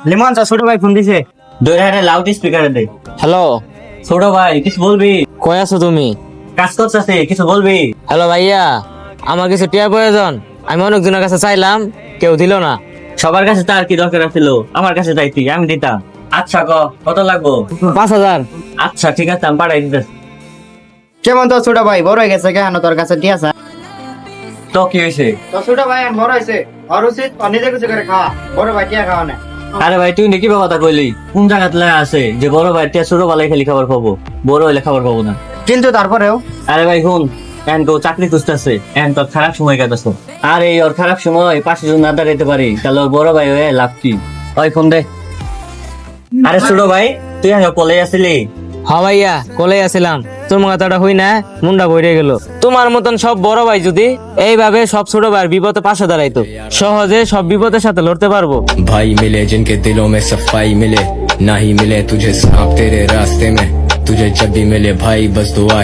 লিমন ছোট ভাই ফোন দিছে, দৈরারে লাউড স্পিকারে দে। হ্যালো, ছোট ভাই কিছু বলবি? কই আছো তুমি? কাজ করতেছে, কিছু বলবি? হ্যালো ভাইয়া, আমার কিছু টিয়া প্রয়োজন। আমি অনেকজনের কাছে চাইলাম, কেউ দিল না। সবার কাছে তার কি দরকার ছিল, আমার কাছে চাইতি, আমি দিতাম। আচ্ছা কত লাগবো? 5,000। আচ্ছা ঠিক আছে, আমি পাঠাই দিতেছি। কেমন তো ছোট ভাই বড় হয়ে গেছে কেন তোর কাছে ঠিক আছে? তো কি হয়েছে? তো ছোট ভাই এখন বড় হয়েছে, ওর উচিত ও নিজে কিছু করে খাওয়া, বড় ভাই টিয়া খাওয়া না। আরে ভাই তুই নাকি কথা কইলি? কোন জায়গাত লেখা আছে যে বড় ভাই টিয়া ছোট বেলায় খালি খাবার পাবো, বড় হইলে খাবার পাবো না? কিন্তু তারপরেও আরে ভাই শুন, এখন কেউ চাকরি খুঁজতেছে, এখন তোর খারাপ সময় কাটাছো। আর এই ওর খারাপ সময় পাশে যদি না দাঁড়াইতে পারি, তাহলে ওর বড় ভাই হয়ে লাভ কি? ওই ফোন দে। আরে ছোট ভাই, তুই আগে কলেজ আসিলি? হ্যাঁ ভাইয়া, কোলে আছিলাম। তোর মাথাটা হই না, মুন্ডা বইরে গেল। তোমার মতন সব বড় ভাই যদি এইভাবে সব ছোট ভাইয়ের বিপদে পাশে দাঁড়াইতো, সহজে সব বিপদের সাথে লড়তে পারবো। भाई मिले जिनके दिलों में सफाई मिले, ना ही मिले तुझे सांप तेरे रास्ते में, तुझे जब भी मिले भाई बस दुआ